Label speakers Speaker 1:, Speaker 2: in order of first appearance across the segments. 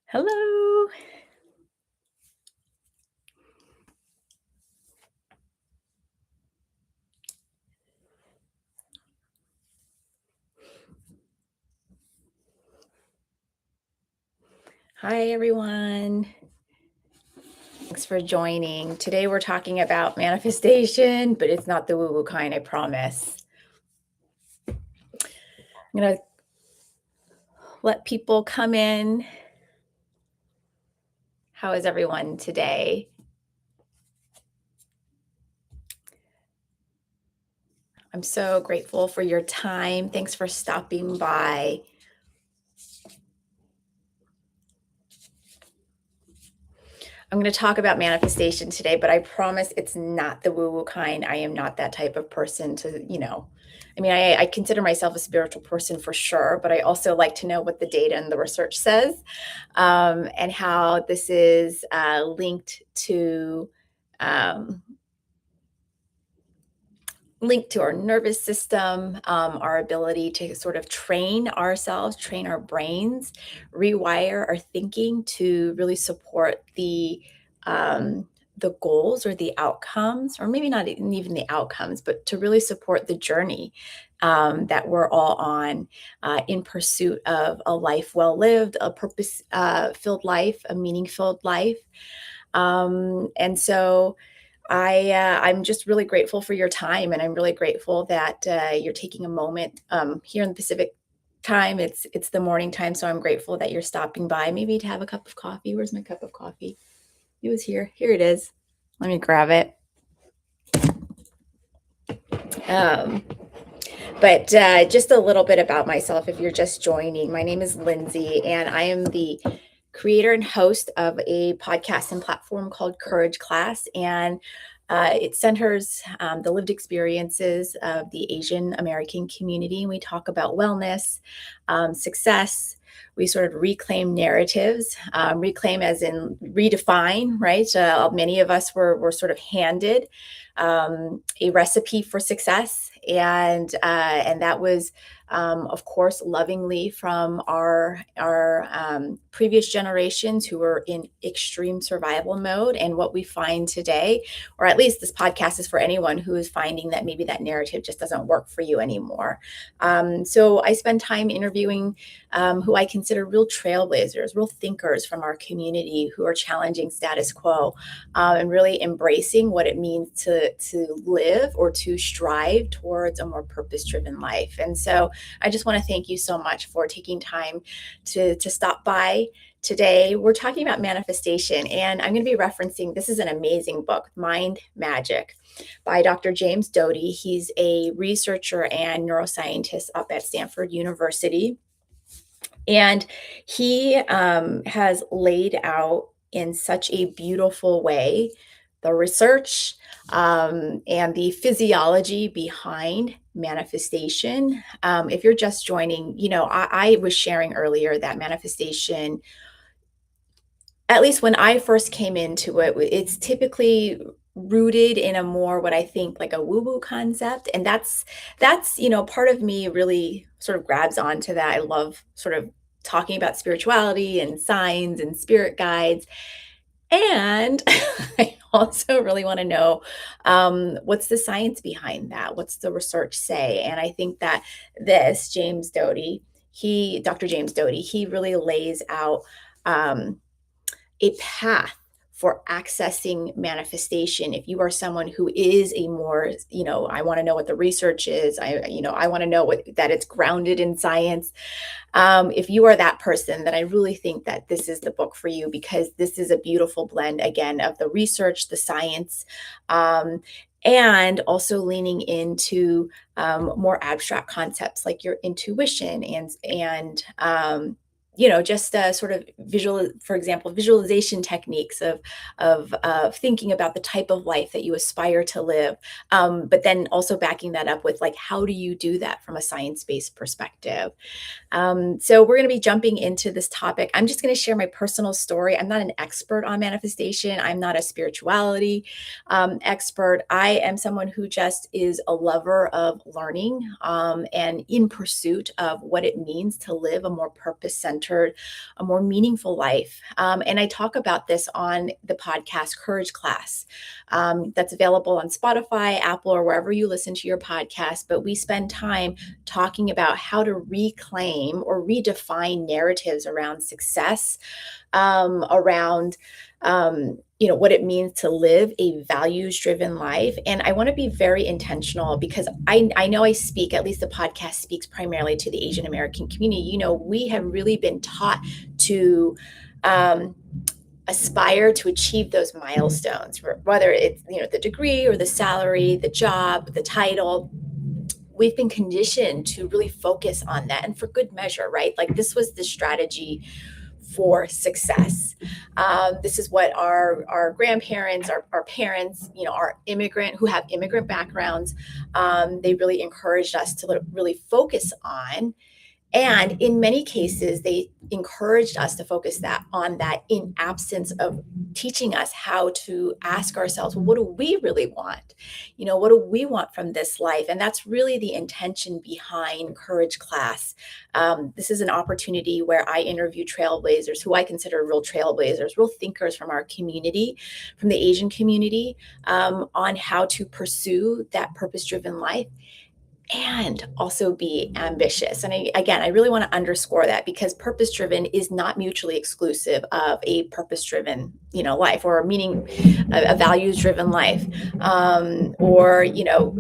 Speaker 1: Hello. Hi, everyone. Thanks for joining. Today we're talking about manifestation, but it's not the woo-woo kind, I promise. I'm going to let people come in. How is everyone today? I'm so grateful for your time. Thanks for stopping by. I'm going to talk about manifestation today, but I promise it's not the woo-woo kind. I am not that type of person I consider myself a spiritual person for sure, but I also like to know what the data and the research says, and how this is linked to um, our nervous system, our ability to sort of train ourselves, train our brains, rewire our thinking to really support the goals or the outcomes, or maybe not even the outcomes, but to really support the journey that we're all on in pursuit of a life well lived, a purpose filled life, a meaning filled life. And so I'm just really grateful for your time, and I'm really grateful that you're taking a moment here in the Pacific time. It's the morning time, so I'm grateful that you're stopping by, maybe to have a cup of coffee. Where's my cup of coffee? It was here. Here it is. Let me grab it. Um, but just a little bit about myself, if you're just joining. My name is Lindsay, and I am the creator and host of a podcast and platform called Courage Class. And it centers the lived experiences of the Asian American community. And we talk about wellness, success. We sort of reclaim narratives, reclaim as in redefine, right? Many of us were sort of handed a recipe for success, and that was, of course, lovingly from our previous generations who were in extreme survival mode. And what we find today, or at least this podcast is for anyone who is finding that maybe that narrative just doesn't work for you anymore. So I spend time interviewing who I consider real trailblazers, real thinkers from our community who are challenging status quo, and really embracing what it means to live or to strive towards a more purpose-driven life. And so I just want to thank you so much for taking time to stop by. Today, we're talking about manifestation, and I'm going to be referencing, this is an amazing book, Mind Magic, by Dr. James Doty. He's a researcher and neuroscientist up at Stanford University. And he has laid out in such a beautiful way the research and the physiology behind manifestation. If you're just joining, I was sharing earlier that manifestation, at least when I first came into it, it's typically rooted in a more, what I think, like a woo-woo concept. And that's part of me really sort of grabs onto that. I love sort of talking about spirituality and signs and spirit guides. And I also really want to know, what's the science behind that? What's the research say? And I think that Dr. James Doty, he really lays out um, a path for accessing manifestation. If you are someone who is a more, I want to know what the research is. I want to know that it's grounded in science. If you are that person, then I really think that this is the book for you, because this is a beautiful blend, again, of the research, the science, and also leaning into more abstract concepts like your intuition and just sort of for example, visualization techniques of thinking about the type of life that you aspire to live, but then also backing that up with like, how do you do that from a science-based perspective? So we're going to be jumping into this topic. I'm just going to share my personal story. I'm not an expert on manifestation. I'm not a spirituality expert. I am someone who just is a lover of learning and in pursuit of what it means to live a more purpose-centered, a more meaningful life. And I talk about this on the podcast Courage Class. That's available on Spotify, Apple, or wherever you listen to your podcast. But we spend time talking about how to reclaim or redefine narratives around success, around what it means to live a values driven life. And I want to be very intentional because I know I speak, at least the podcast speaks primarily to the Asian American community. We have really been taught to um, aspire to achieve those milestones, whether it's the degree or the salary, the job, the title. We've been conditioned to really focus on that, and for good measure, right? Like, this was the strategy for success. This is what our grandparents, our parents, our immigrant who have immigrant backgrounds, they really encouraged us to really focus on. And in many cases, they encouraged us to focus on that in absence of teaching us how to ask ourselves, well, what do we really want? What do we want from this life? And that's really the intention behind Courage Class. This is an opportunity where I interview trailblazers who I consider real trailblazers, real thinkers from our community, from the Asian community, on how to pursue that purpose-driven life and also be ambitious. And I really want to underscore that, because purpose driven is not mutually exclusive of a purpose driven, life, or a values driven life, or,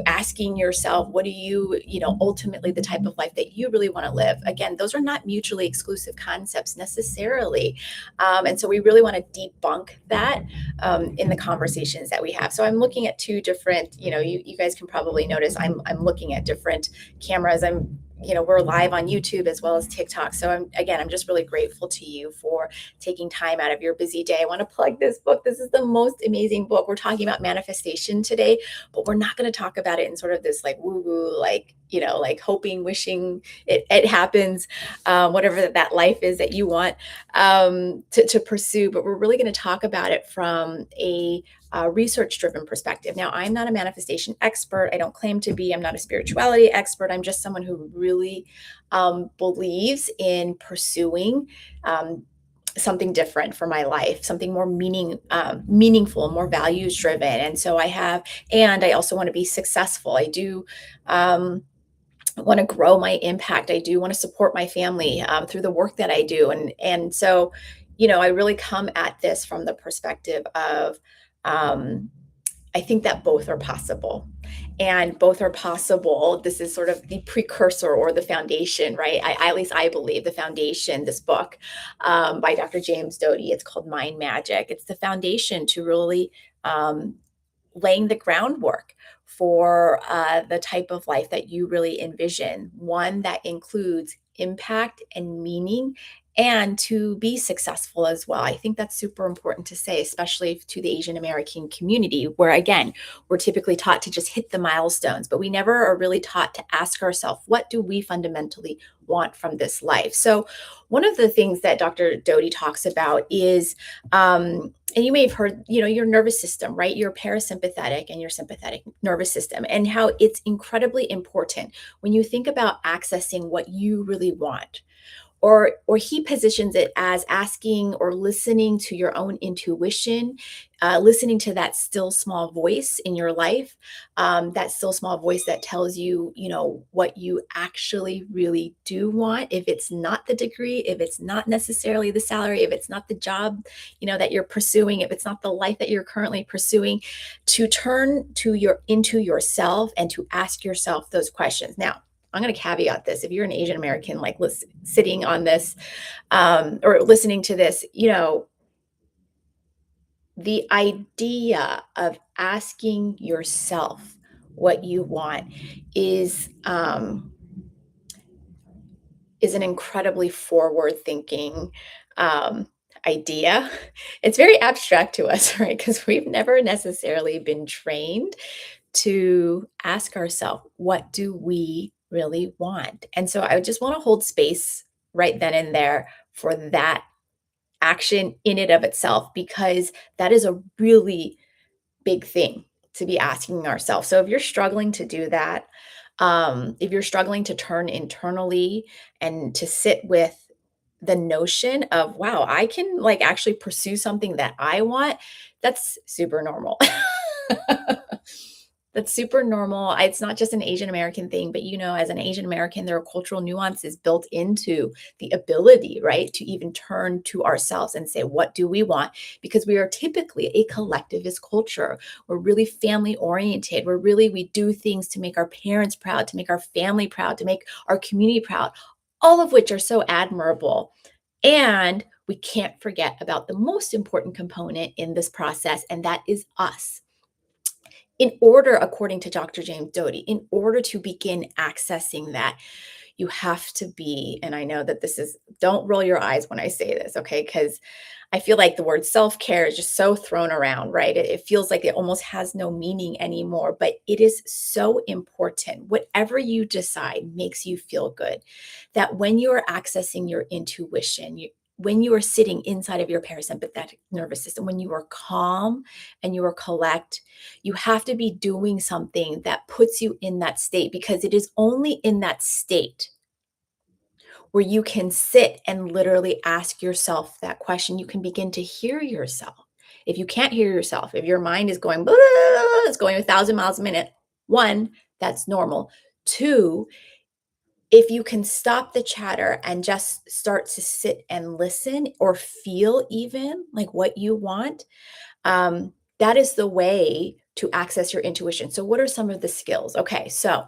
Speaker 1: asking yourself, what do ultimately the type of life that you really want to live? Again, those are not mutually exclusive concepts necessarily. And so we really want to debunk that in the conversations that we have. So I'm looking at two different, you guys can probably notice I'm looking at different cameras. We're live on YouTube as well as TikTok. So I'm just really grateful to you for taking time out of your busy day. I want to plug this book. This is the most amazing book. We're talking about manifestation today, but we're not going to talk about it in sort of this like woo-woo, like, like hoping, wishing it happens, whatever that life is that you want to pursue. But we're really going to talk about it from a research-driven perspective. Now, I'm not a manifestation expert. I don't claim to be. I'm not a spirituality expert. I'm just someone who really believes in pursuing something different for my life, something more meaningful, more values driven. And so I also want to be successful. I do want to grow my impact. I do want to support my family through the work that I do. And so, I really come at this from the perspective of, I think that both are possible. And both are possible. This is sort of the precursor or the foundation, right? At least I believe the foundation, this book by Dr. James Doty, it's called Mind Magic. It's the foundation to really laying the groundwork for the type of life that you really envision, one that includes impact and meaning, and to be successful as well. I think that's super important to say, especially to the Asian American community, where again, we're typically taught to just hit the milestones, but we never are really taught to ask ourselves, what do we fundamentally want from this life? So one of the things that Dr. Doty talks about is, and you may have heard, your nervous system, right? Your parasympathetic and your sympathetic nervous system, and how it's incredibly important when you think about accessing what you really want. Or he positions it as asking or listening to your own intuition, listening to that still small voice in your life, that still small voice that tells you, what you actually really do want. If it's not the degree, if it's not necessarily the salary, if it's not the job, that you're pursuing, if it's not the life that you're currently pursuing, to turn into yourself and to ask yourself those questions. Now, I'm going to caveat this. If you're an Asian American, like sitting on this or listening to this, the idea of asking yourself what you want is is an incredibly forward thinking um, idea. It's very abstract to us, right? Because we've never necessarily been trained to ask ourselves, what do we really want? And so I just want to hold space right then and there for that action in and of itself, because that is a really big thing to be asking ourselves. So if you're struggling to do that, if you're struggling to turn internally and to sit with the notion of, wow, I can like actually pursue something that I want, that's super normal. That's super normal. It's not just an Asian American thing, but as an Asian American, there are cultural nuances built into the ability, right, to even turn to ourselves and say, what do we want? Because we are typically a collectivist culture. We're really family oriented. We do things to make our parents proud, to make our family proud, to make our community proud, all of which are so admirable. And we can't forget about the most important component in this process, and that is us. In order, according to Dr. James Doty, in order to begin accessing that, you have to be, and I know that this is, don't roll your eyes when I say this, okay? Because I feel like the word self care is just so thrown around, right? It feels like it almost has no meaning anymore, but it is so important. Whatever you decide makes you feel good. That when you are accessing your intuition, when you are sitting inside of your parasympathetic nervous system, when you are calm and you are collect, you have to be doing something that puts you in that state, because it is only in that state where you can sit and literally ask yourself that question. You can begin to hear yourself. If you can't hear yourself, if your mind is going, blah, it's going 1,000 miles a minute, one, that's normal. Two, if you can stop the chatter and just start to sit and listen or feel even like what you want, that is the way to access your intuition. So, what are some of the skills? Okay, so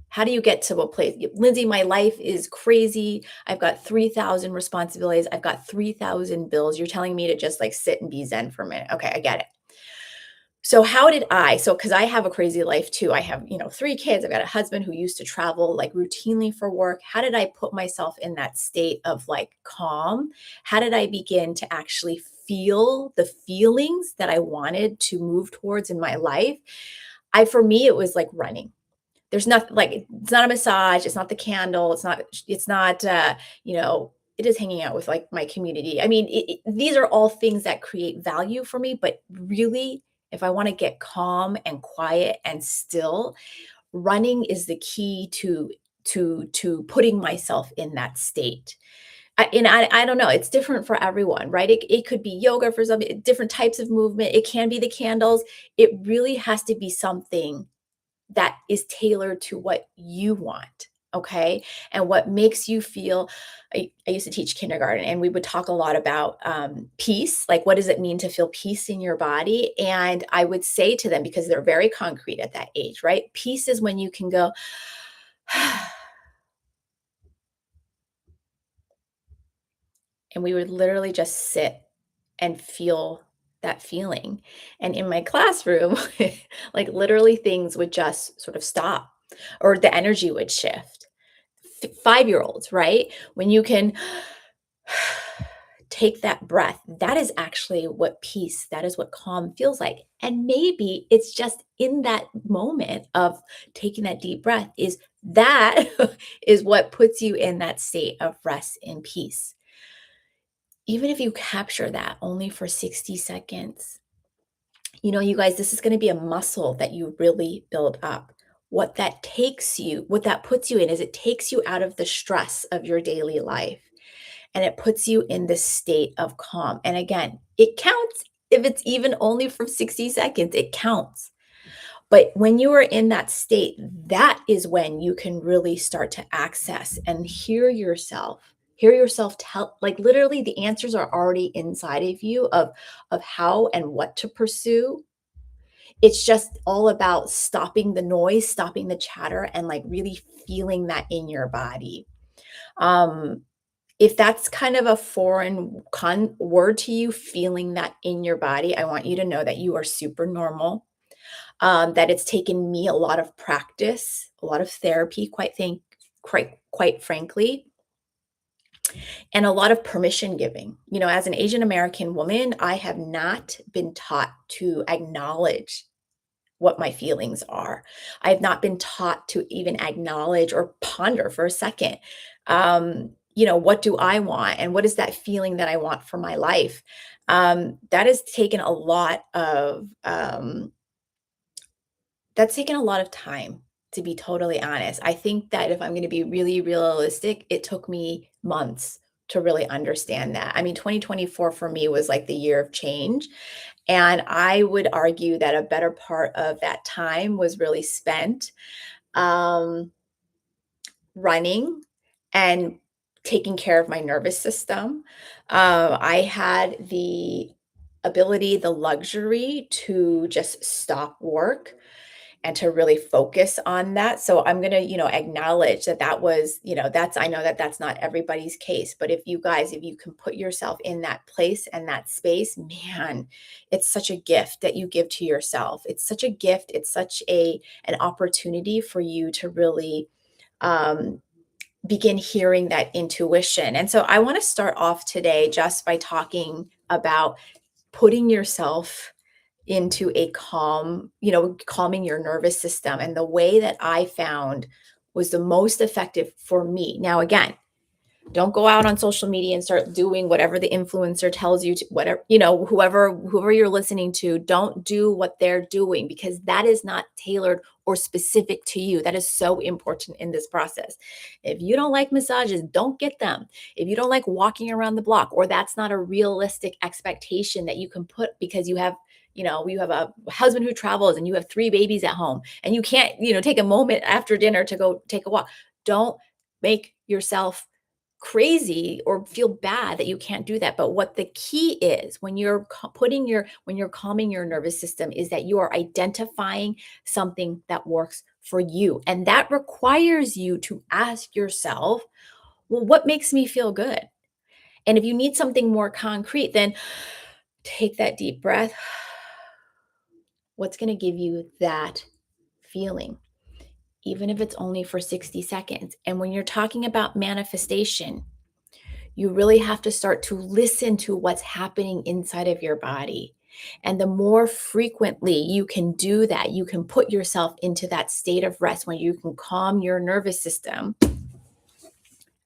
Speaker 1: how do you get to a place? Lindsay, my life is crazy. I've got 3,000 responsibilities. I've got 3,000 bills. You're telling me to just like sit and be zen for a minute. Okay, I get it. So how did because I have a crazy life too. I have, 3 kids. I've got a husband who used to travel like routinely for work. How did I put myself in that state of like calm? How did I begin to actually feel the feelings that I wanted to move towards in my life? For me, it was like running. There's nothing like, it's not a massage, it's not the candle, it is hanging out with like my community. I mean, these are all things that create value for me, but really, if I want to get calm and quiet and still, running is the key to putting myself in that state. I don't know, it's different for everyone, right? It could be yoga for some, different types of movement. It can be the candles. It really has to be something that is tailored to what you want. Okay. And what makes you feel. I used to teach kindergarten, and we would talk a lot about peace. Like, what does it mean to feel peace in your body? And I would say to them, because they're very concrete at that age, right? Peace is when you can go, and we would literally just sit and feel that feeling. And in my classroom, like literally things would just sort of stop, or the energy would shift. 5-year-olds, right? When you can take that breath, that is actually what peace, that is what calm feels like. And maybe it's just in that moment of taking that deep breath, is that is what puts you in that state of rest and peace. Even if you capture that only for 60 seconds, you guys, this is going to be a muscle that you really build up. What that puts you in is, it takes you out of the stress of your daily life, and it puts you in this state of calm. And again, it counts if it's even only for 60 seconds, it counts. But when you are in that state, that is when you can really start to access and hear yourself. Hear yourself tell, like literally the answers are already inside of you of how and what to pursue. It's just all about stopping the noise, stopping the chatter, and like really feeling that in your body. Um, if that's kind of a foreign word to you, feeling that in your body, I want you to know that you are super normal. That it's taken me a lot of practice, a lot of therapy, quite frankly, and a lot of permission giving. As an Asian American woman, I have not been taught to acknowledge what my feelings are. I have not been taught to even acknowledge or ponder for a second. What do I want? And what is that feeling that I want for my life? That has taken a lot of that's taken a lot of time, to be totally honest. I think that if I'm gonna be really realistic, it took me months to really understand that. I mean, 2024 for me was like the year of change, and I would argue that a better part of that time was really spent, um, running and taking care of my nervous system. I had the ability, the luxury to just stop work and to really focus on that. So I'm going to, acknowledge that that was, I know that that's not everybody's case, but if you can put yourself in that place and that space, man, it's such a gift that you give to yourself. It's such a gift. It's such an opportunity for you to really um, begin hearing that intuition. And so I want to start off today just by talking about putting yourself into a calming your nervous system. And the way that I found was the most effective for me. Now, again, don't go out on social media and start doing whatever the influencer tells you to, whatever, whoever you're listening to, don't do what they're doing because that is not tailored or specific to you. That is so important in this process. If you don't like massages, don't get them. If you don't like walking around the block, or that's not a realistic expectation that you can put because you have a husband who travels and you have 3 babies at home and you can't, take a moment after dinner to go take a walk. Don't make yourself crazy or feel bad that you can't do that. But what the key is when you're when you're calming your nervous system is that you are identifying something that works for you. And that requires you to ask yourself, well, what makes me feel good? And if you need something more concrete, then take that deep breath. What's going to give you that feeling? Even if it's only for 60 seconds. And when you're talking about manifestation, you really have to start to listen to what's happening inside of your body. And the more frequently you can do that, you can put yourself into that state of rest when you can calm your nervous system.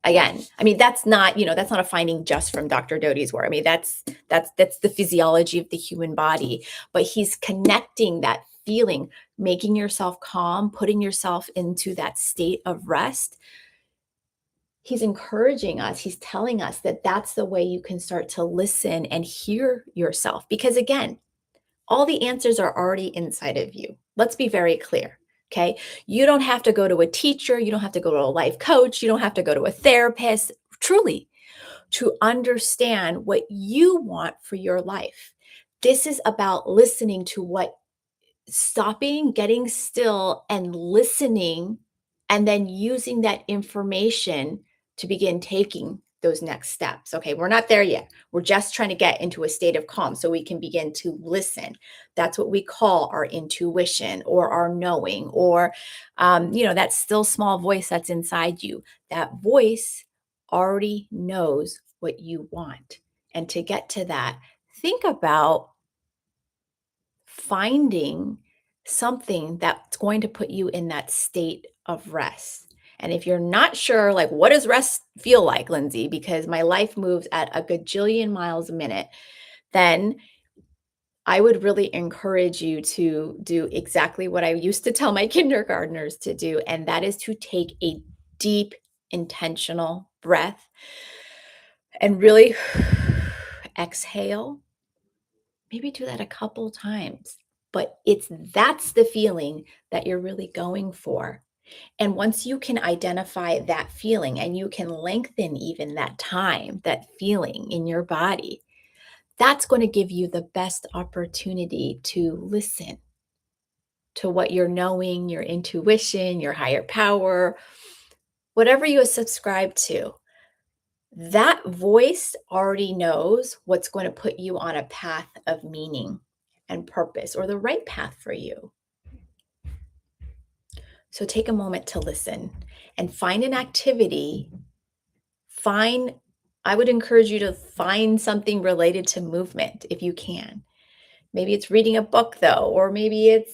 Speaker 1: Again, I mean, that's not a finding just from Dr. Doty's work. I mean, that's the physiology of the human body, but he's connecting that feeling, making yourself calm, putting yourself into that state of rest. He's encouraging us. He's telling us that that's the way you can start to listen and hear yourself. Because again, all the answers are already inside of you. Let's be very clear. Okay. You don't have to go to a teacher. You don't have to go to a life coach. You don't have to go to a therapist, truly, to understand what you want for your life. This is about listening to stopping, getting still, and listening, and then using that information to begin taking those next steps. Okay, we're not there yet. We're just trying to get into a state of calm so we can begin to listen. That's what we call our intuition or our knowing, or, that still small voice that's inside you. That voice already knows what you want. And to get to that, think about finding something that's going to put you in that state of rest. And if you're not sure, like, what does rest feel like, Lindsay? Because my life moves at a gajillion miles a minute, then I would really encourage you to do exactly what I used to tell my kindergartners to do. And that is to take a deep, intentional breath and really exhale. Maybe do that a couple times, but that's the feeling that you're really going for. And once you can identify that feeling and you can lengthen even that time, that feeling in your body, that's going to give you the best opportunity to listen to what you're knowing, your intuition, your higher power, whatever you subscribe to. That voice already knows what's going to put you on a path of meaning and purpose, or the right path for you. So take a moment to listen and find an activity, find I would encourage you to find something related to movement if you can. Maybe it's reading a book though, or maybe it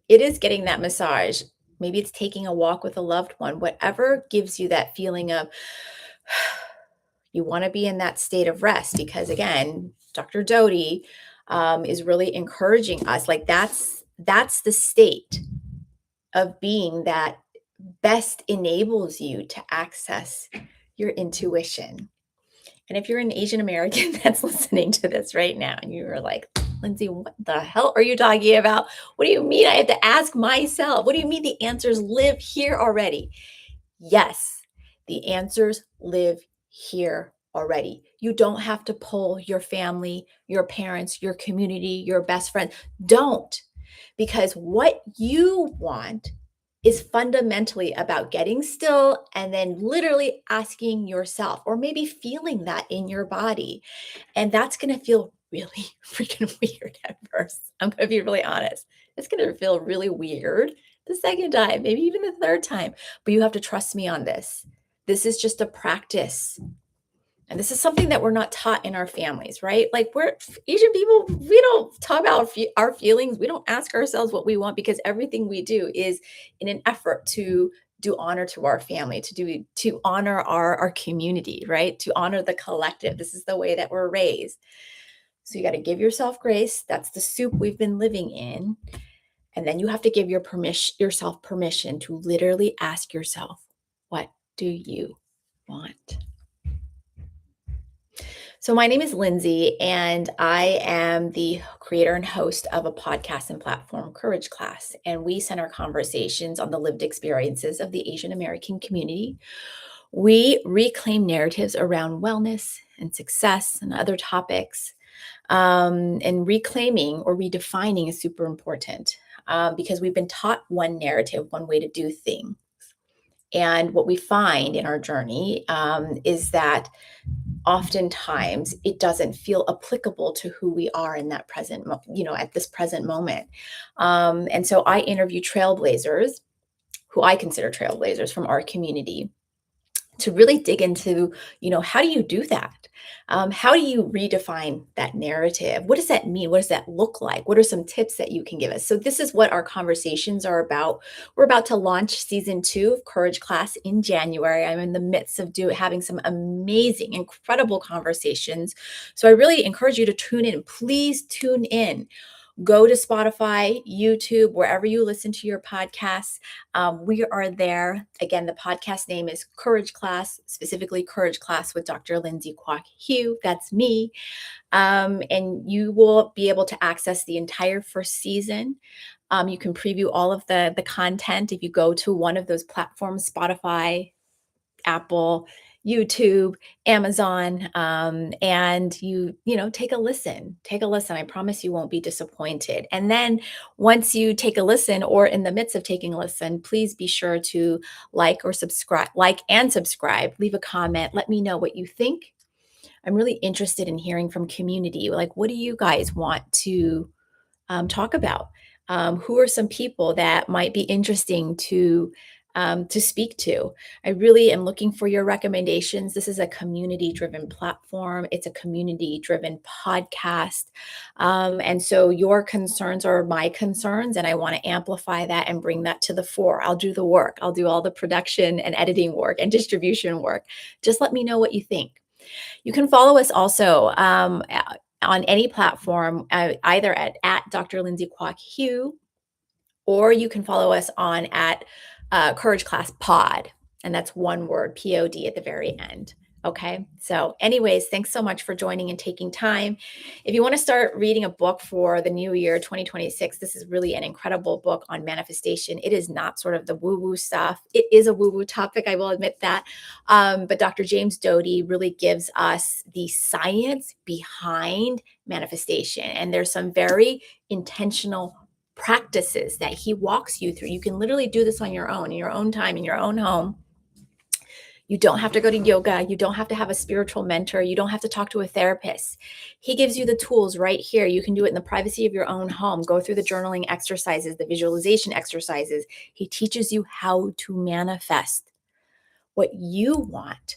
Speaker 1: is getting that massage. Maybe it's taking a walk with a loved one. Whatever gives you that feeling of you want to be in that state of rest because again, Dr. Doty is really encouraging us. Like that's the state of being that best enables you to access your intuition. And if you're an Asian American that's listening to this right now and you're like, Lindsay, what the hell are you talking about? What do you mean I have to ask myself? What do you mean the answers live here already? Yes, the answers live here already. You don't have to pull your family, your parents, your community, your best friend. Don't, because what you want is fundamentally about getting still and then literally asking yourself, or maybe feeling that in your body. And that's going to feel really freaking weird at first. I'm going to be really honest. It's going to feel really weird the second time, maybe even the third time, but you have to trust me on this. This is just a practice. And this is something that we're not taught in our families, right? Like we're Asian people, we don't talk about our feelings. We don't ask ourselves what we want because everything we do is in an effort to do honor to our family, to honor our community, right? To honor the collective. This is the way that we're raised. So you got to give yourself grace. That's the soup we've been living in. And then you have to give yourself permission to literally ask yourself, what do you want? So, my name is Lindsay, and I am the creator and host of a podcast and platform, Courage Class. And we center conversations on the lived experiences of the Asian American community. We reclaim narratives around wellness and success and other topics. And reclaiming or redefining is super important because we've been taught one narrative, one way to do things. And what we find in our journey is that oftentimes it doesn't feel applicable to who we are in that at this present moment. And so I interview trailblazers, who I consider trailblazers from our community, to really dig into, how do you do that? How do you redefine that narrative? What does that mean? What does that look like? What are some tips that you can give us? So this is what our conversations are about. We're about to launch season 2 of Courage Class in January. I'm in the midst of having some amazing, incredible conversations. So I really encourage you to tune in. Please tune in. Go to Spotify, YouTube, wherever you listen to your podcasts. We are there. Again, the podcast name is Courage Class, specifically Courage Class with Dr. Lindsay Kwok Hugh. That's me. And you will be able to access the entire first season. You can preview all of the content if you go to one of those platforms, Spotify, Apple, YouTube, Amazon, and take a listen. Take a listen. I promise you won't be disappointed. And then once you take a listen, or in the midst of taking a listen, please be sure to like and subscribe. Leave a comment. Let me know what you think. I'm really interested in hearing from community. Like, what do you guys want to talk about? Who are some people that might be interesting to speak to? I really am looking for your recommendations. This is a community-driven platform. It's a community-driven podcast. And so your concerns are my concerns, and I want to amplify that and bring that to the fore. I'll do the work. I'll do all the production and editing work and distribution work. Just let me know what you think. You can follow us also on any platform, either at Dr. Lindsay Kwok Hugh, or you can follow us on at Courage Class Pod. And that's one word, POD at the very end. Okay. So anyways, thanks so much for joining and taking time. If you want to start reading a book for the new year, 2026, this is really an incredible book on manifestation. It is not sort of the woo-woo stuff. It is a woo-woo topic, I will admit that. But Dr. James Doty really gives us the science behind manifestation. And there's some very intentional practices that he walks you through. You can literally do this on your own, in your own time, in your own home. You don't have to go to yoga. You don't have to have a spiritual mentor. You don't have to talk to a therapist. He gives you the tools right here. You can do it in the privacy of your own home. Go through the journaling exercises, the visualization exercises. He teaches you how to manifest. what you want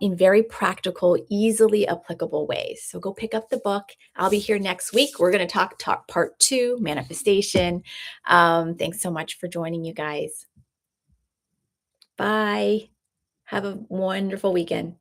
Speaker 1: in very practical, easily applicable ways. So go pick up the book. I'll be here next week. We're going to talk part 2, manifestation. Thanks so much for joining, you guys. Bye. Have a wonderful weekend.